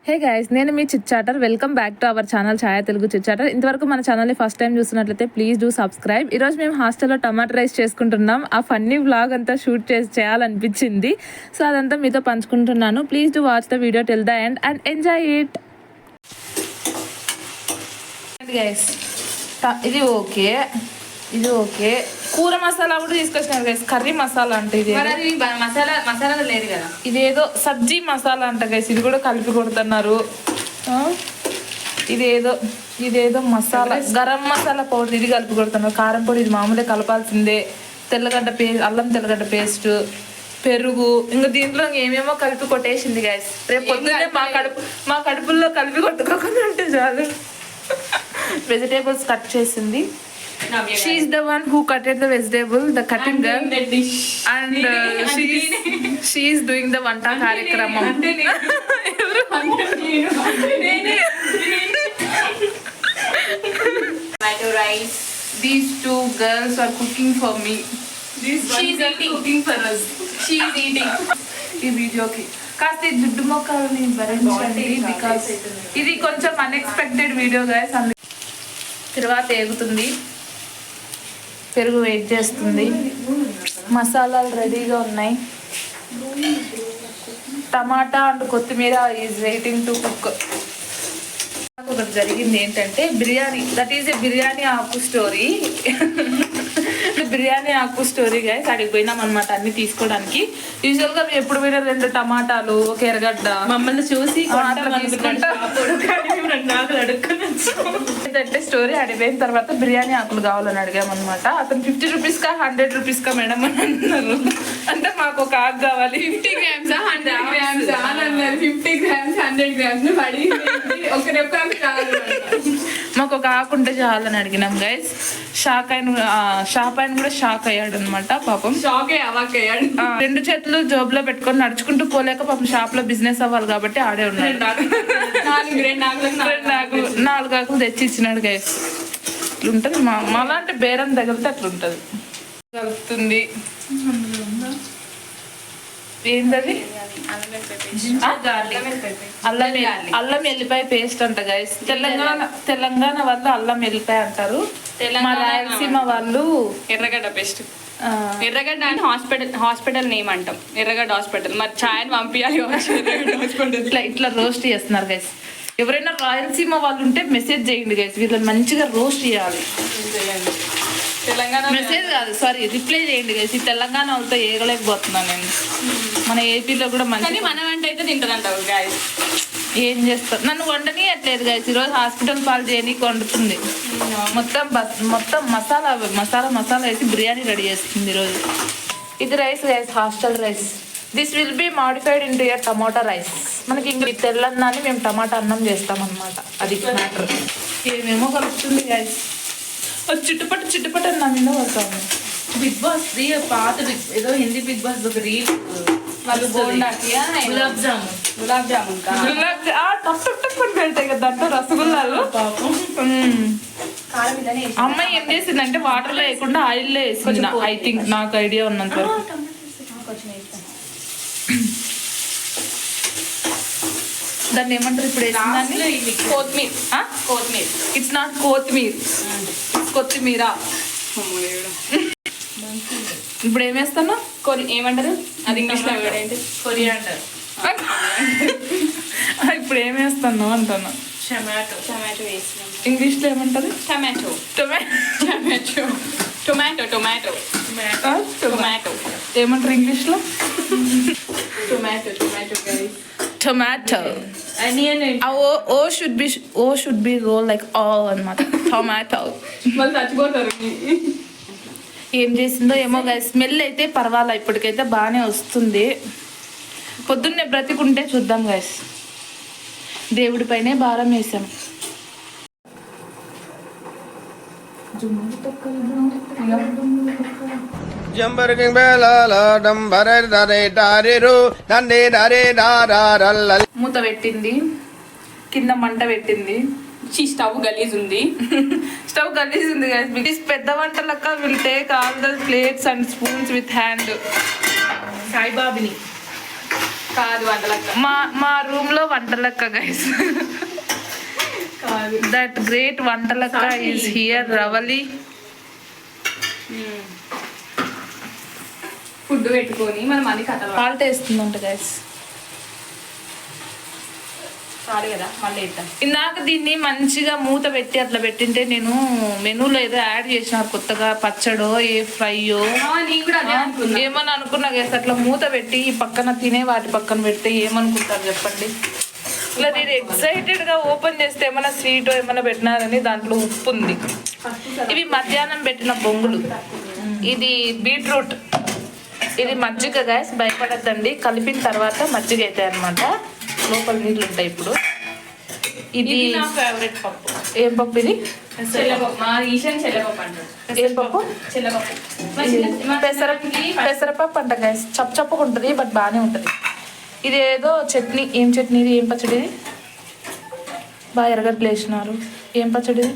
హే guys, నేను మీ chitchatter. Welcome back to our channel Chaya Telugu chitchatter. ఇంతవరకు మన ఛానల్ని ఫస్ట్ టైం చూస్తున్నట్లయితే ప్లీజ్ డూ సబ్స్క్రైబ్. ఈరోజు మేము హాస్టల్లో టమాటా రైస్ చేసుకుంటున్నాం. ఆ ఫన్నీ వ్లాగ్ అంతా షూట్ చేయాలనిపించింది, సో అదంతా మీతో పంచుకుంటున్నాను. Please do watch the video till the end and enjoy it. Guys, ఇది ఓకే, ఇది ఓకే. కూర మసాలా కూడా తీసుకొచ్చినారు గైస్. కర్రీ మసాలా అంటే ఇది మసాలా లేదు కదా, ఇదేదో సబ్జీ మసాలా అంట గైస్. ఇది కూడా కలిపి కొడుతున్నారు. ఇదేదో మసాలా, గరం మసాలా పౌడర్, ఇది కలిపి కొడుతున్నారు. కారం పొడి ఇది మామూలుగా కలపాల్సిందే. తెల్లగడ్డ అల్లం తెల్లగడ్డ పేస్ట్, పెరుగు, ఇంకా దీంట్లో ఏమేమో కలిపి కొట్టేసింది గైస్. రేపు పొద్దున్నే మా కడుపుల్లో కలిపి కొట్టుకోకుండా ఉంటే చాలు. వెజిటేబుల్స్ కట్ చేసింది. She is the one who cutted the vegetable, the cutting girl, and she is doing the vanta karikramam. Tomato rice. These two girls are cooking for me. She is cooking for us. She is eating. ఈ వీడియోకి కాస్త ఈ దుడ్డు మొక్కల్ని భరించండి, because ఇది కొంచెం unexpected video guys. తర్వాత ఏగుతుంది, పెరుగు వెయిట్ చేస్తుంది, మసాలాలు రెడీగా ఉన్నాయి. టమాటా అండ్ కొత్తిమీర ఈజ్ వెయిటింగ్ టు కుక్. ఒకటి జరిగింది ఏంటంటే biryani, that is a biryani ఆకు స్టోరీ. బిర్యానీ ఆకు స్టోరీ గైస్. అడిగి పోయినాం అనమాట అన్ని తీసుకోవడానికి. యూజువల్గా ఎప్పుడు పోయినా 2 టమాటాలు, ఒక ఎర్రగడ్డ, మమ్మల్ని చూసి ఏంటంటే స్టోరీ అడిగిపోయిన తర్వాత బిర్యానీ ఆకులు కావాలని అడిగామన్నమాట. అతను 50 రూపీస్కా 100 రూపీస్కా మేడం అని అంటున్నారు. అంటే మాకు ఒక ఆకు కావాలి. 50 grams 100 grams అని అన్నారు. 50 grams 100 grams ఒకరొక మాకు ఒక ఆకు ఉంటే చాలని అడిగినాం గైస్. షాప్ ఆయన కూడా షాక్ అయ్యాడు అనమాట. పాపం షాక్ అయ్యాడు. 2 చేతులు జోబులో పెట్టుకొని నడుచుకుంటూ పోలేక పాపం షాప్ లో బిజినెస్ అవ్వాలి కాబట్టి ఆడే ఉన్నాడు. 4 ఆకులు తెచ్చి ఇచ్చినాడు గైస్. ఇట్లుంటది మాలాంటి బేరం తగిలితే అట్లుంటది. కలుపుతుంది. ఏంటది? అల్లం ఎల్లిపాయ పేస్ట్ అంట గైస్. తెలంగాణ వాళ్ళు అల్లం ఎల్లిపాయ అంటారు. మా రాయలసీమ వాళ్ళు ఎర్రగడ్డ పేస్ట్. ఎర్రగడ్డ అంటే హాస్పిటల్ నేమ్ అంటాం, ఎర్రగడ్డ హాస్పిటల్. మరి ఛాయని పంపించాలి. ఇట్లా రోస్ట్ చేస్తున్నారు గైస్. ఎవరైనా రాయలసీమ వాళ్ళు ఉంటే మెసేజ్ చేయండి గైస్. వీళ్ళని మంచిగా రోస్ట్ చేయాలి. తెలంగాణ మెసేజ్ కాదు, సారీ, రిప్లై చేయండి గైస్. ఈ తెలంగాణ వాళ్ళతో ఏగలేకపోతున్నాను నేను. మన ఏపీలో కూడా మంచి మన వంట అయితే తింటదంటావు గైస్. ఏం చేస్తారు, నన్ను వండని అట్లేదు గైస్. ఈరోజు హాస్పిటల్ పాలు చేయనీకి వండుతుంది. మొత్తం మసాలా వేసి బిర్యానీ రెడీ చేస్తుంది ఈరోజు. ఇది rice guys, hostel rice. This will be modified into your tomato rice. మనకి ఇంక తెల్లన్నాన్ని మేము టమాటా అన్నం చేస్తాం అనమాట. అది మ్యాటర్. ఏమేమో కలుపుతుంది గైస్. చుట్టుపట్టు అన్న మీద వస్తాము. బిగ్ బాస్ పాత ఏదో హిందీ బిగ్ బాస్ ఒక రీల్, వాళ్ళు గులాబ్ జామున్ పెడతాయి కదా దాంట్లో రసగుల్లాలు. అమ్మాయి ఏం చేసిందంటే వాటర్లో వేయకుండా ఆయిల్లో వేసింది. ఐ థింక్, నాకు ఐడియా ఉన్నంత వరకు. దాన్ని ఏమంటారు ఇప్పుడు వేసిందాన్ని? కొత్తిమీర. ఇట్స్ నాట్ కొత్తిమీర, కొత్తిమీర. ఇప్పుడు ఏమేస్తాను? ఏమంటారు అది ఇంగ్లీష్ లో? కొరియాండర్. ఇప్పుడు ఏమేస్తాను అంటాను? టమాటో వేసినాం. ఇంగ్లీష్ లో ఏమంటారు? టమాటో. ఏమంటారు ఇంగ్లీష్ లో? Tomato. Oh should be roll like all అన్నమాట. టొమాటో. వాళ్ళు చచ్చిపోతారు. ఏం చేసిందో ఏమో గైస్. స్మెల్ అయితే పర్వాలా, ఇప్పటికైతే బాగానే వస్తుంది. పొద్దున్నే బ్రతికుంటే చూద్దాం గైస్. దేవుడి పైనే భారం వేసాం. మూత పెట్టింది, కింద మంట పెట్టింది. స్టవ్ గలీజ్ ఉంది. గైస్. పెద్ద వంట లెక్క will take all the plates and spoons with hand. సాయిబాబిని కాదు వంటలక్క. మా రూమ్ లో వంటలక్క గైస్. కాదు. That great Vantalakka is here. Ravali food పెట్టుకొని మనం అన్ని కథలు సాల్ట్ వేస్తుందంట గైస్. చాలు కదా, మళ్ళీ వేద్దాం. ఇందాక దీన్ని మంచిగా మూత పెట్టి అట్లా పెట్టింటే నేను మెనూలో ఏదో యాడ్ చేసినారు కొత్తగా, పచ్చడో ఏ ఫ్రైయో నేను కూడా అదే అనుకున్నా. ఏమని అనుకున్నా గైస్. అట్లా మూత పెట్టి ఈ పక్కన తినే వాటి పక్కన పెడితే ఏమనుకుంటారు చెప్పండి. ఇలా నేను ఎక్సైటెడ్ గా ఓపెన్ చేస్తే ఏమైనా స్వీట్ ఏమైనా పెట్టినారని దాంట్లో ఉప్పు ఉంది. ఇవి మధ్యాహ్నం పెట్టిన బొంగులు. ఇది బీట్రూట్, ఇది మజ్జిగ గైస్. భయపడద్దండి, కలిపిన తర్వాత మజ్జిగ అవుతాయి అనమాట. లోపల నీళ్ళు ఉంటాయి. ఇప్పుడు ఇది నా ఫేవరెట్ పప్పు. ఏం పప్పు ఇది? చెల్లపప్పు. మా ఈశాన్ చెల్లపప్పు అంటారు. ఏం పప్పు? చెల్లపప్పు. పెసరపప్పు అంట గైస్. చప్పగా ఉంటుంది బట్ బాగానే ఉంటుంది. ఇది ఏదో చట్నీ. ఏం చట్నీ ఇది? ఏం పచ్చడి ఇది? బాగా ఎరగడ్డలు వేసినారు. ఏం పచ్చడి ఇది?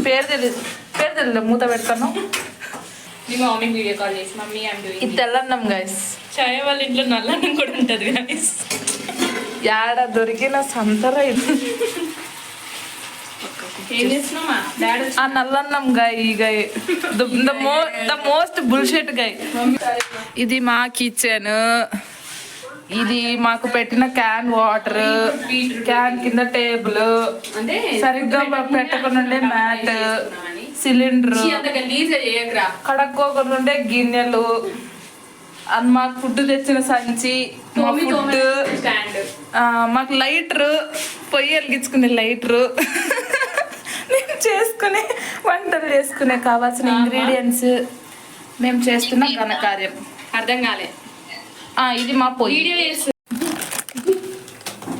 పేరు తెలియదు. మూత పెడతాను. మీ మమ్మీకి వీడియో కాల్ చేసి మమ్మీ ఇది తెల్లన్నం గైస్. చాయ్ వాళ్ళ ఇంట్లో నల్లన్నం కూడా ఉంటుంది గైస్. యాడ దొరికిన సంతరా ఇది. ఏం చేస్తున్నామా డాడీ? ఆ నల్లన్నం guy. Guy the most bullshit guy. ఇది మా కిచెన్. ఇది మాకు పెట్టిన క్యాన్ వాటర్, క్యాన్ కింద టేబుల్, అంటే సరిగ్గా పెట్టకుండా మ్యాట్, సిలిండర్, కడక్కోకుండా ఉండే గిన్నెలు, మాకు ఫుడ్ తెచ్చిన సంచి, మా ఫుడ్, మాకు లైటరు, పొయ్యి వెలిగించుకునే లైటరు, మేము చేసుకునే వంటలు చేసుకునే కావాల్సిన ఇంగ్రీడియంట్స్, మేము చేస్తున్న ఘనకార్యం. అర్థం కాలే. ఇది మా పొయ్యి.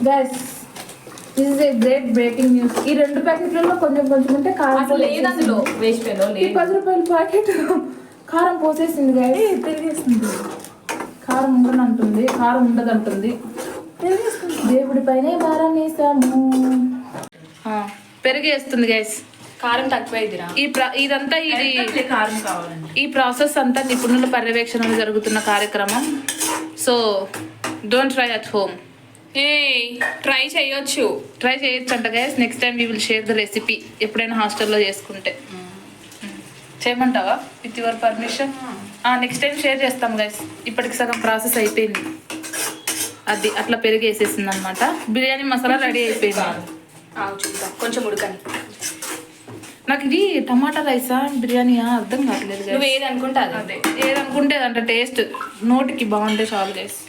Guys, this is a great breaking news. ఈ 2 ప్యాకెట్లలో కొంచెం ఉంటే కారం లేదందులో వేస్ట్ 10 రూపాయల ప్యాకెట్ కారం పోసేసింది గాయ. తిరిగేస్తుంది. కారం ఉండనంటుంది, కారం ఉండదంటుంది, తిరిగేస్తుంది. దేవుడి పైనే భారం వేసాము. పెరిగేస్తుంది గైస్. కారం తక్కువైందిరా. ఇదంతా ఇది కారం కావాలండి. ఈ ప్రాసెస్ అంతా నిపుణుల పర్యవేక్షణలో జరుగుతున్న కార్యక్రమం. So don't try at home. Try చేయొచ్చు అంట guys. Next time we will share the recipe. ఎప్పుడైనా హాస్టల్లో చేసుకుంటే చేయమంటావా? With your permission. Next time share చేస్తాం గైస్. ఇప్పటికి సగం ప్రాసెస్ అయిపోయింది. అది అట్లా పెరిగేసేసింది అనమాట. బిర్యానీ మసాలా రెడీ అయిపోయింది. చూద్దాం కొంచెం ఉడకని. నాకు ఇది టమాటా రైసా బిర్యానీయా అర్థం కావట్లేదు. నువ్వు ఏది అనుకుంటే అదే. ఏదనుకుంటే అదంటే టేస్ట్ నోటికి బాగుంటే చాలు గైస్.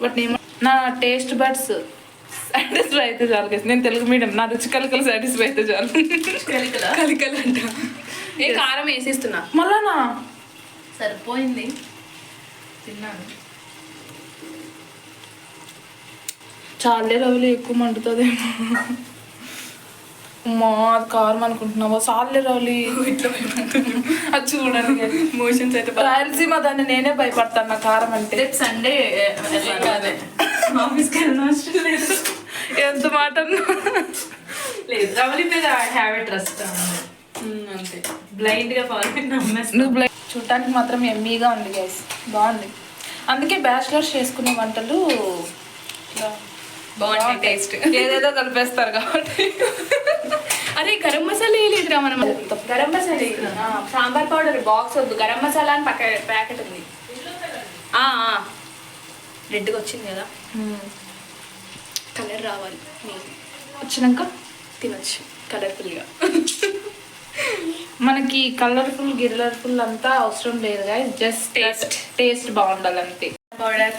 బట్ నేను నా టేస్ట్ బడ్స్ సాటిస్ఫై అయితే చాలు గైస్. నేను తెలుగు మీడియం, నా రుచి కలకలు సాటిస్ఫై అయితే చాలు. కలికలు అంట. కారం వేసిస్తున్నా మళ్ళానా? సరిపోయింది, తిన్నాను. చాలే రవిలో ఎక్కువ మండుతుందేమో. మా కారం అనుకుంటున్నావా? సార్లే రౌలి. అది చూడండి మోషన్స్ అయితే రాయలసీమ, దాన్ని నేనే భయపడతాను నా కారం అంటే. సండే ఆఫీస్కి వెళ్ళిన లేదు. ఎంత మాట లేదు. రవలి మీద హ్యాబిట్ ట్రస్ట్ అంతే. బ్లైండ్ గా నువ్వు బ్లైండ్. చూడటానికి మాత్రం ఎమ్మీగా ఉంది గైస్, బాగుంది. అందుకే బ్యాచిలర్స్ చేసుకునే వంటలు బాగుంటాయి. టేస్ట్ ఏదేదో కలిపేస్తారు కాబట్టి. అరే గరం మసాలా వేయలేదురా మనం. గరం మసాలా, సాంబార్ పౌడర్ బాక్స్ వద్దు, గరం మసాలా అని ప్యాకెట్ ఉంది. రెడ్గా వచ్చింది కదా, కలర్ రావాలి. వచ్చినాక తినొచ్చు కలర్ఫుల్గా. మనకి కలర్ఫుల్ అంతా అవసరం లేదు గైస్. జస్ట్ టేస్ట్ బాగుండాలి అంతే. పౌడర్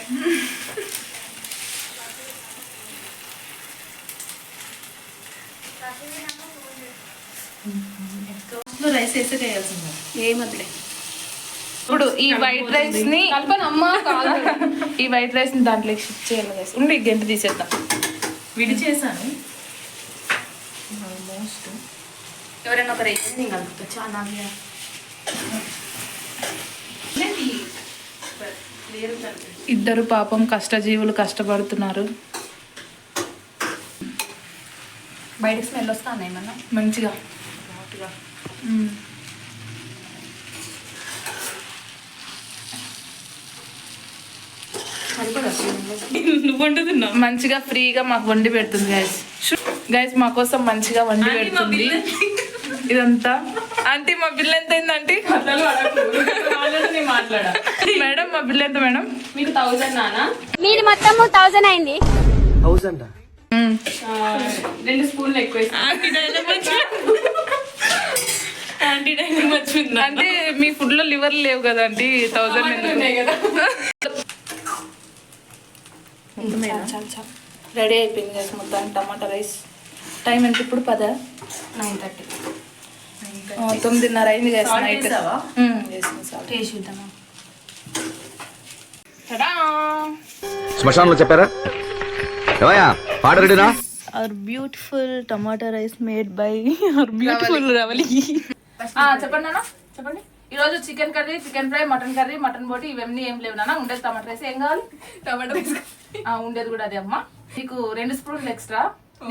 రైస్ వేస్తే చేయాల్సింది. ఏమద్దులే. ఇప్పుడు ఈ వైట్ రైస్ ని ఈ వైట్ రైస్ ని దాంట్లోకి షిఫ్ట్ చేయాలి గైస్. ఉండి గంట తీసేద్దాం. విడి చేశాను ఆల్మోస్ట్. ఎవరైనా ఒక రైస్ నేను కలుపుతా. చాలా ఇద్దరు పాపం కష్టజీవులు కష్టపడుతున్నారు. బయటకు స్మెల్ వస్తాను ఏమన్నా మంచిగా. నువ్వు వండుతున్నావు మంచిగా ఫ్రీగా మాకు వండి పెడుతుంది గైస్. గైస్ మా కోసం మంచిగా వండి పెడుతుంది ఇదంతా. ఆంటీ మా బిల్ ఎంత అయిందంటే మాట్లాడా మేడం మా బిల్ ఎంత మేడం? మీకు 1000 నానా మీది మొత్తం 1000 అయింది. 1000 2 స్పూన్లు ఎక్కువ ఆంటీ డైలాగ్ మర్చిపోయింది. అంటే మీ ఫుడ్ లో లివర్ లేవు కదా ఆంటీ 1000 ఉన్నాయి కదా. రెడీ అయిపోయింది గైస్ మొత్తం టమాటా రైస్. టైం ఎంత ఇప్పుడు? 9:30 9:30 అయింది గైస్ నైట్. శ్మశానంలో చెప్పారా పాట రెడీనా? Our beautiful tomato rice made by our beautiful Ravali. చెప్పండి నాన్న చెప్పండి. ఈరోజు chicken curry, chicken fry, mutton curry, mutton బోటి ఇవన్నీ ఏం లేవు నాన్న. ఉండేది టమాటా రైస్. ఏం కావాలి? టమాటా రైస్ ఉండేది కూడా అదే అమ్మా. నీకు 2 స్పూన్లు ఎక్స్ట్రా.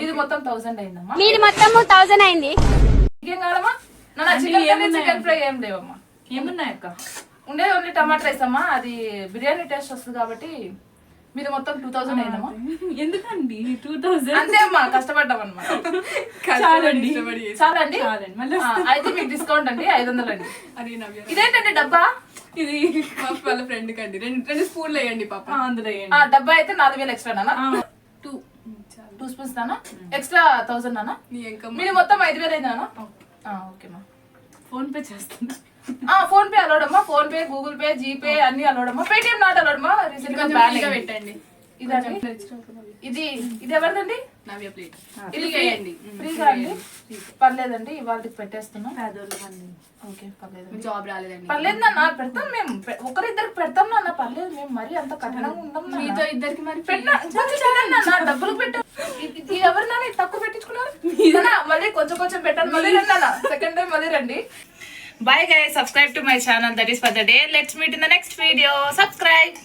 ఇది మొత్తం 1000 అయిందమ్మా. మీది మొత్తం 1000 అయింది. ఇంకేం కావాలమ్మా? నాన్న చికెన్ కర్రీ, చికెన్ ఫ్రై ఏం లేవమ్మా. ఏమున్నాయి అక్క? ఉండేది ఓన్లీ టమాటా రైస్ అమ్మా. అది బిర్యానీ టేస్ట్ వస్తుంది కాబట్టి మీది మొత్తం 2000 అయిందమ్మా. ఎందుకండి 2000? అంతే అమ్మా, కష్టపడ్డాం అనమాట. చాలండి చాలండి. మళ్ళీ అయితే మీకు డిస్కౌంట్ అండి 500 అండి. అది నవ్య. ఇదేంటండి డబ్బా? ఇది మా వాళ్ళ ఫ్రెండ్ కండి 2 స్పూన్లు వేయండి పాప. అందులో డబ్బా అయితే 4000 ఎక్స్ట్రా నాన్న. 2 స్పూన్స్ నాన్న. ఎక్స్ట్రా 1000 నాన్న. మీరు మొత్తం 5000 అయింది నాన్న. ఓకే మా. ఫోన్ పే చేస్తున్నా. ఫోన్ పే అలౌడమ్మా. PhonePe, Google Pay, GPay అన్ని అలౌడమ్మా. పేటిఎం నాట్ అలౌడమ్మా. రీసెంట్ గా బ్యాన్ పెట్టండి. ఇదండి. ఇది ఎవరిదండి? నవ్య ప్లేట్ ఇది వేయండి. ఫ్రీగా అండి? పర్లేదండి, ఇవాళకి పెట్టేస్తున్నాం. ఓకే పర్లేదు. జాబ్ రాలేదండి. పర్లేదు నాన్న, పెడతాం మేము. ఒకరిద్దరికి పెడతాం నాన్న, పర్లేదు. మేము మరి అంత కఠినంగా ఉండం నాన్న. మీతో ఇద్దరికి మరి పెట్టినా డబ్బులు పెట్టు. ఇది ఎవరు నాన్న తక్కువ పెట్టించుకున్నారు? మళ్ళీ కొంచెం కొంచెం పెట్టండి. మళ్ళీ రండి నాన్న, సెకండ్ టైం మళ్ళీ రండి. Bye guys, subscribe to my channel. That is for the day. Let's meet in the next video. Subscribe.